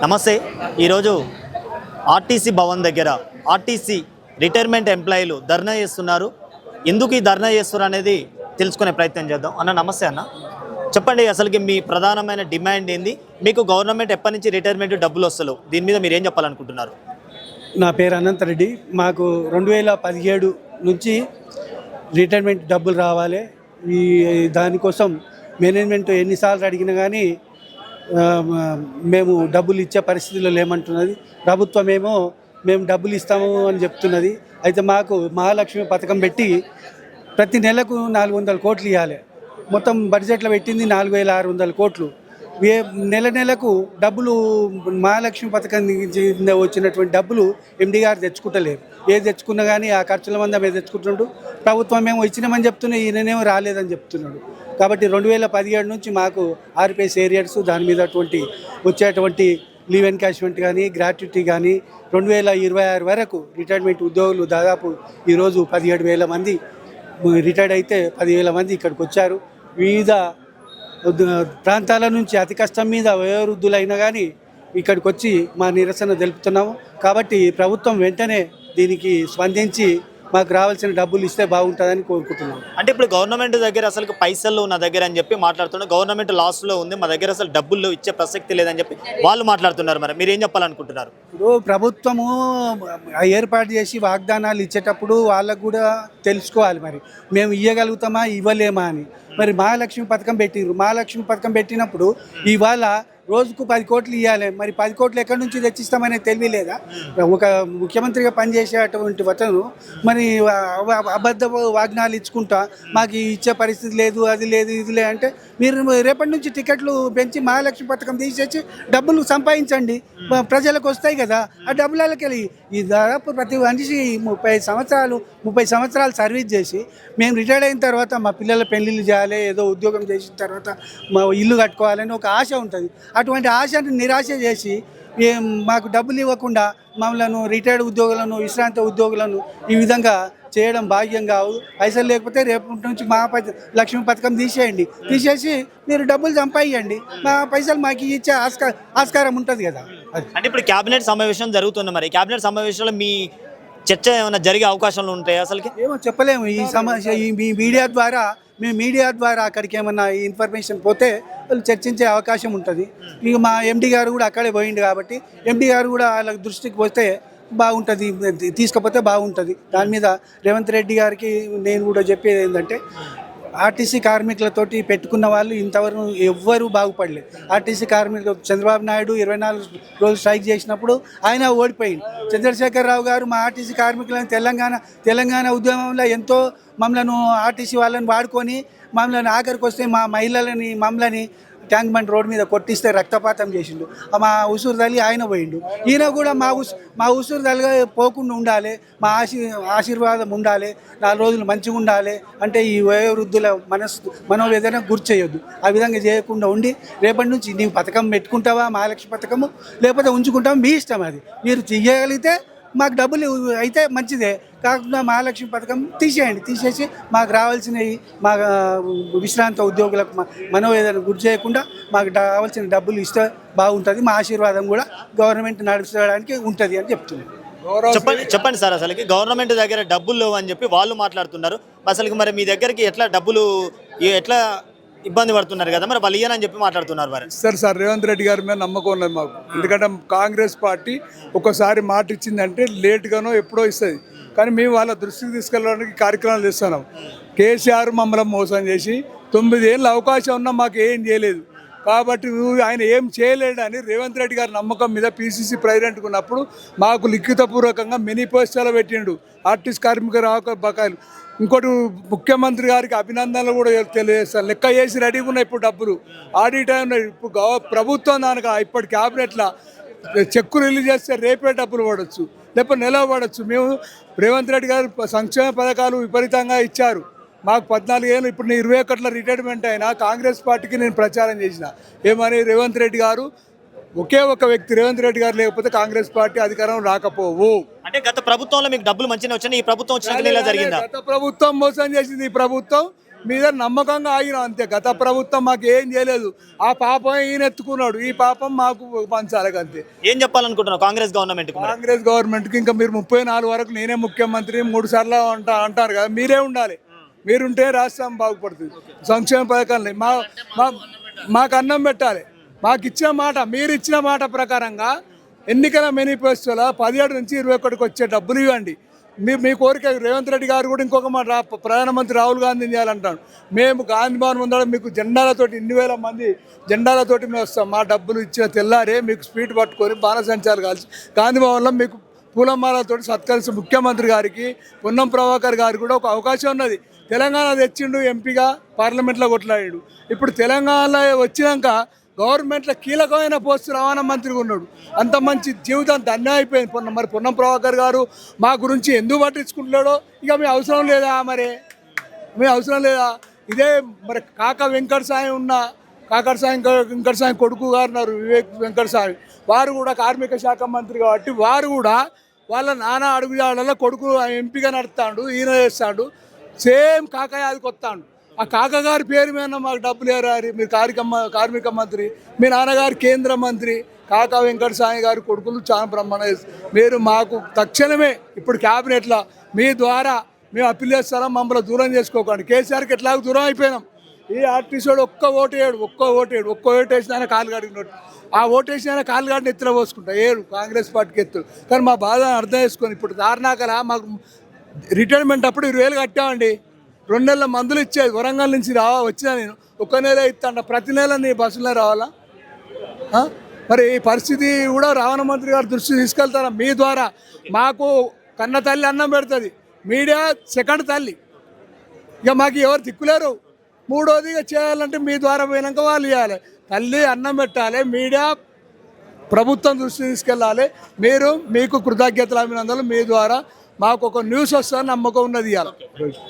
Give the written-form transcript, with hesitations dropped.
నమస్తే. ఈరోజు ఆర్టీసీ భవన్ దగ్గర ఆర్టీసీ రిటైర్మెంట్ ఎంప్లాయీలు ధర్నా చేస్తున్నారు. ఎందుకు ఈ ధర్నా చేస్తున్నారు అనేది తెలుసుకునే ప్రయత్నం చేద్దాం. అన్న నమస్తే. అన్న చెప్పండి, అసలుకి మీ ప్రధానమైన డిమాండ్ ఏంది? మీకు గవర్నమెంట్ ఎప్పటి నుంచి రిటైర్మెంట్ డబ్బులు వస్తలేవు, దీని మీద మీరు ఏం చెప్పాలనుకుంటున్నారు? నా పేరు అనంతరెడ్డి. మాకు 2017 నుంచి రిటైర్మెంట్ డబ్బులు రావాలి. ఈ దానికోసం మేనేజ్మెంట్ ఎన్నిసార్లు అడిగినా కానీ మేము డబ్బులు ఇచ్చే పరిస్థితిలో లేమంటున్నది. ప్రభుత్వం ఏమో మేము డబ్బులు ఇస్తాము అని చెప్తున్నది. అయితే మాకు మహాలక్ష్మి పథకం పెట్టి ప్రతి నెలకు 400 కోట్లు ఇవ్వాలి. మొత్తం బడ్జెట్లో పెట్టింది 4600 కోట్లు. నెలకు డబ్బులు మహాలక్ష్మి పథకం వచ్చినటువంటి డబ్బులు ఎండి గారు తెచ్చుకుంటలేరు. ఏది తెచ్చుకున్నా కానీ ఆ ఖర్చుల మంది మేము తెచ్చుకుంటున్నాడు. ప్రభుత్వం మేము ఇచ్చినామని చెప్తున్నాయి, ఈయననేమో రాలేదని చెప్తున్నాడు. కాబట్టి 2017 నుంచి మాకు ఆర్పిఎస్ ఏరియర్స్ దాని మీద వచ్చేటువంటి లీవ్ ఎన్కాష్మెంట్ కానీ గ్రాట్యుటీ కానీ 2026 వరకు రిటైర్మెంట్ ఉద్యోగులు దాదాపు ఈరోజు 17,000 మంది రిటైర్డ్ అయితే 10,000 మంది ఇక్కడికి వచ్చారు. వివిధ ప్రాంతాల నుంచి అతి కష్టం మీద వయోవృద్ధులైనా కానీ ఇక్కడికి వచ్చి మా నిరసన తెలుపుతున్నాము. కాబట్టి ప్రభుత్వం వెంటనే దీనికి స్పందించి మాకు రావాల్సిన డబ్బులు ఇస్తే బాగుంటుందని కోరుకుంటున్నాం. అంటే ఇప్పుడు గవర్నమెంట్ దగ్గర అసలు పైసలు నా దగ్గర అని చెప్పి మాట్లాడుతున్నారు. గవర్నమెంట్ లాస్లో ఉంది, మా దగ్గర అసలు డబ్బులు ఇచ్చే ప్రసక్తి లేదని చెప్పి వాళ్ళు మాట్లాడుతున్నారు. మరి మీరు ఏం చెప్పాలనుకుంటున్నారు? ఇప్పుడు ప్రభుత్వము ఏర్పాటు చేసి వాగ్దానాలు ఇచ్చేటప్పుడు వాళ్ళకు కూడా తెలుసుకోవాలి, మరి మేము ఇవ్వగలుగుతామా ఇవ్వలేమా అని. మరి మహాలక్ష్మి పథకం పెట్టిరు. మహాలక్ష్మి పథకం పెట్టినప్పుడు ఇవాళ రోజుకు 10 కోట్లు ఇవ్వాలి. మరి 10 కోట్లు ఎక్కడి నుంచి తెచ్చిస్తామనే తెలివి లేదా? ఒక ముఖ్యమంత్రిగా పనిచేసేటువంటి అతను మరి అబద్ధ వాగ్దానాలు ఇచ్చుకుంటా మాకు ఇచ్చే పరిస్థితి లేదు, అది లేదు, ఇది లేదు అంటే మీరు రేపటి నుంచి టికెట్లు పెంచి మహాలక్ష్మి పథకం తీసేసి డబ్బులు సంపాదించండి, ప్రజలకు వస్తాయి కదా. ఆ డబ్బులకి వెళ్ళి ఈ దాదాపు ప్రతి మనిషి 30 సంవత్సరాలు సర్వీస్ చేసి మేము రిటైర్డ్ అయిన తర్వాత మా పిల్లల పెళ్ళిళ్ళు చేయాలి, ఏదో ఉద్యోగం చేసిన తర్వాత మా ఇల్లు కట్టుకోవాలని ఒక ఆశ ఉంటుంది. అటువంటి ఆశను నిరాశ చేసి మాకు డబ్బులు ఇవ్వకుండా మమ్మల్ని రిటైర్డ్ ఉద్యోగులను, విశ్రాంత ఉద్యోగులను ఈ విధంగా చేయడం భాగ్యం కావు. పైసలు లేకపోతే రేపటి నుంచి మహాలక్ష్మి పథకం తీసేసి మీరు డబ్బులు సంపాదించండి, మా పైసలు మాకు ఇచ్చే ఆస్కారం ఉంటుంది కదా. అంటే ఇప్పుడు క్యాబినెట్ సమావేశం జరుగుతుంది. మరి క్యాబినెట్ సమావేశంలో మీ చర్చ ఏమైనా జరిగే అవకాశాలు ఉంటాయి? అసలుకి ఏమో చెప్పలేము. ఈ మీడియా ద్వారా అక్కడికి ఏమన్నా ఇన్ఫర్మేషన్ పోతే వాళ్ళు చర్చించే అవకాశం ఉంటుంది. ఇక మా ఎండి గారు కూడా అక్కడే పోయింది కాబట్టి ఎండి గారు కూడా వాళ్ళ దృష్టికి పోతే బాగుంటుంది, తీసుకపోతే బాగుంటుంది. దాని మీద రేవంత్ రెడ్డి గారికి నేను కూడా చెప్పేది ఏంటంటే, ఆర్టీసీ కార్మికులతోటి పెట్టుకున్న వాళ్ళు ఇంతవరకు ఎవ్వరూ బాగుపడలేదు. ఆర్టీసీ కార్మికులు చంద్రబాబు నాయుడు 24 రోజులు స్ట్రైక్ చేసినప్పుడు ఆయన ఓడిపోయింది. చంద్రశేఖరరావు గారు మా ఆర్టీసీ కార్మికులను తెలంగాణ ఉద్యమంలో ఎంతో మమ్మల్ని ఆర్టీసీ వాళ్ళని వాడుకొని మమ్మల్ని ఆఖరికి వస్తే మా మమ్మల్ని ట్యాంక్ బండ్ రోడ్ మీద కొట్టిస్తే రక్తపాతం చేసిండు. మా ఉసూరు తల్లి ఆయన పోయిండు. ఈయన కూడా మా ఉసూరు తల్లిగా పోకుండా ఉండాలి, మా ఆశీర్వాదం ఉండాలి, 4 రోజులు మంచిగా ఉండాలి అంటే ఈ వయోవృద్ధుల మనోవేదన గురి చేయొద్దు. ఆ విధంగా చేయకుండా ఉండి రేపటి నుంచి నీవు పథకం పెట్టుకుంటావా మహాలక్ష్మి పథకము, లేకపోతే ఉంచుకుంటావా మీ ఇష్టం. అది మీరు చేయగలిగితే మాకు డబ్బులు అయితే మంచిదే, కాకుండా మహాలక్ష్మి పథకం తీసేసి మాకు రావాల్సినవి మా విశ్రాంత ఉద్యోగులకు మనోవేదన గురి చేయకుండా మాకు రావాల్సిన డబ్బులు ఇస్తే బాగుంటుంది. మా ఆశీర్వాదం కూడా గవర్నమెంట్ నడిపించడానికి ఉంటుంది అని చెప్తున్నాను. చెప్పండి సార్, అసలుకి గవర్నమెంట్ దగ్గర డబ్బులు లేవు అని చెప్పి వాళ్ళు మాట్లాడుతున్నారు. అసలుకి మరి మీ దగ్గరికి ఎట్లా ఇబ్బంది పడుతున్నారు కదా, మరి వాళ్ళు ఇయ్యనని చెప్పి మాట్లాడుతున్నారు. మరి సార్ రేవంత్ రెడ్డి గారి మీద నమ్మకం ఉన్నది మాకు. ఎందుకంటే కాంగ్రెస్ పార్టీ ఒకసారి మాట ఇచ్చిందంటే లేట్గానో ఎప్పుడో ఇస్తుంది, కానీ మేము వాళ్ళ దృష్టికి తీసుకెళ్ళడానికి కార్యక్రమాలు చేస్తున్నాం. కేసీఆర్ మమ్మల్ని మోసం చేసి 9 ఏళ్ళ అవకాశం ఉన్నా మాకు ఏం చేయలేదు. కాబట్టి ఆయన ఏం చేయలేడని రేవంత్ రెడ్డి గారి నమ్మకం మీద పిసిసి ప్రెసిడెంట్గా ఉన్నప్పుడు మాకు లిఖితపూర్వకంగా మేనిఫెస్టోలో పెట్టిండు ఆర్టిస్ట్ కార్మిక బకాయిలు. ఇంకోటి ముఖ్యమంత్రి గారికి అభినందనలు కూడా తెలియజేస్తాను. లెక్క చేసి రెడీగా ఉన్నాయి ఇప్పుడు డబ్బులు, ఆడిట్ ఉన్నాయి. ఇప్పుడు ప్రభుత్వం దానికి ఇప్పుడు క్యాబినెట్లో చెక్కు రిలీజ్ చేస్తే రేపే డబ్బులు పడవచ్చు, లేకపోతే నెల పడవచ్చు. మేము రేవంత్ రెడ్డి గారు సంక్షేమ పథకాలు విపరీతంగా ఇచ్చారు. మాకు 14 ఏళ్ళు, ఇప్పుడు నేను 21లో రిటైర్మెంట్ అయినా కాంగ్రెస్ పార్టీకి నేను ప్రచారం చేసిన. ఏమని రేవంత్ రెడ్డి గారు ఒకే ఒక వ్యక్తి రేవంత్ రెడ్డి గారు లేకపోతే కాంగ్రెస్ పార్టీ అధికారం రాకపోవు. అంటే గత ప్రభుత్వంలో మీకు డబ్బులు మంచిగా వచ్చాయి, ఈ ప్రభుత్వం వచ్చినాక ఇలా జరిగిందా? గత ప్రభుత్వం మోసం చేసింది, ఈ ప్రభుత్వం మీద నమ్మకంగా ఆగినాం అంతే. గత ప్రభుత్వం మాకు ఏం చేయలేదు. ఆ పాపం ఈయన ఎత్తుకున్నాడు, ఈ పాపం మాకు పంచాలి అంతే. ఏం చెప్పాలనుకుంటున్నావు కాంగ్రెస్ గవర్నమెంట్? కాంగ్రెస్ గవర్నమెంట్కి ఇంకా మీరు 34 వరకు నేనే ముఖ్యమంత్రి 3 సార్లు అంటారు కదా, మీరే ఉండాలి. మీరుంటే రాష్ట్రం బాగుపడుతుంది. సంక్షేమ పథకాలు మాకు అన్నం పెట్టాలి. మాకు ఇచ్చిన మాట, మీరు ఇచ్చిన మాట ప్రకారంగా ఎన్నికల మేనిఫెస్టోలో 17 నుంచి 21కి వచ్చే డబ్బులు ఇవ్వండి. మీ కోరిక. రేవంత్ రెడ్డి గారు కూడా ఇంకొక మాట, ప్రధానమంత్రి రాహుల్ గాంధీని చేయాలంటాను. మేము గాంధీ భవన్ ముందర మీకు జెండాలతోటి 2,000 మంది జెండాలతోటి మేము వస్తాం. మా డబ్బులు ఇచ్చిన తెల్లారే మీకు స్పీడ్ పట్టుకొని బాణసంచాలు కాల్చి గాంధీ భవన్లో మీకు పూలమాలతో సత్కరిస్తూ ముఖ్యమంత్రి గారికి, పొన్నం ప్రభాకర్ గారికి కూడా ఒక అవకాశం ఉన్నది. తెలంగాణ తెచ్చిండు, ఎంపీగా పార్లమెంట్లో కొట్లాడాడు. ఇప్పుడు తెలంగాణలో వచ్చినాక గవర్నమెంట్లో కీలకమైన పోస్టు రవాణా మంత్రిగా ఉన్నాడు. అంత మంచి జీవితం ధన్యం అయిపోయింది. మరి పొన్నం ప్రభాకర్ గారు మా గురించి ఎందుకు పట్టించుకుంటున్నాడో ఇక మీ అవసరం లేదా? మీ అవసరం లేదా? ఇదే మరి కాకా వెంకట సాయి ఉన్న వెంకట సాయి కొడుకు గారు ఉన్నారు, వివేక్ వెంకట సాయి. వారు కూడా కార్మిక శాఖ మంత్రి కాబట్టి వారు కూడా వాళ్ళ నాన్న అడుగుజాడల్లో కొడుకు ఎంపీగా నడుస్తాడు, ఈయన చేస్తాడు. సేమ్ కాకా యాదికి వస్తాడు. ఆ కాకగారి పేరు మీద మాకు డబ్బులు ఏరారి. మీరు కార్మిక మంత్రి, మీ నాన్నగారు కేంద్ర మంత్రి. కాకా వెంకట సాయి గారి కొడుకులు చాలా బ్రహ్మాండ. మీరు మాకు తక్షణమే ఇప్పుడు క్యాబినెట్లో మీ ద్వారా మేము అప్పీల్ చేస్తారా, మమ్మల్ని దూరం చేసుకోకండి. కేసీఆర్కి ఎట్లాగో దూరం అయిపోయినాం. ఈ ఆర్టీసీడు ఒక్క ఓటు వేసిన ఆయన కాలు కడిగినట్టు. ఆ ఓటు వేసిన ఆయన కాలు కాడిని ఎత్తులో పోసుకుంటా కాంగ్రెస్ పార్టీకి ఎత్తులు. కానీ మా బాధ అర్థం చేసుకొని ఇప్పుడు దారుణాకలా మాకు రిటైర్మెంట్ అప్పుడు 20,000 కట్టామండి. 2 నెలల మందులు ఇచ్చేది. వరంగల్ నుంచి వచ్చినా నేను 1 నెల ఇస్తాను, ప్రతి నెల నీ బస్సులో రావాలా? మరి ఈ పరిస్థితి కూడా రవాణా మంత్రి గారు దృష్టి తీసుకెళ్తారా? మీ ద్వారా మాకు కన్న తల్లి అన్నం పెడుతుంది, మీడియా సెకండ్ తల్లి. ఇక మాకు ఎవరు దిక్కులేరు. మూడోది ఇక చేయాలంటే మీ ద్వారా పోయినాక వాళ్ళు చేయాలి. తల్లి అన్నం పెట్టాలి, మీడియా ప్రభుత్వం దృష్టి తీసుకెళ్ళాలి. మీకు కృతజ్ఞతలు, అభినందనలు. మీ ద్వారా మాకు ఒక న్యూస్ వస్తుందని నమ్మకం ఉన్నది ఇవాళ.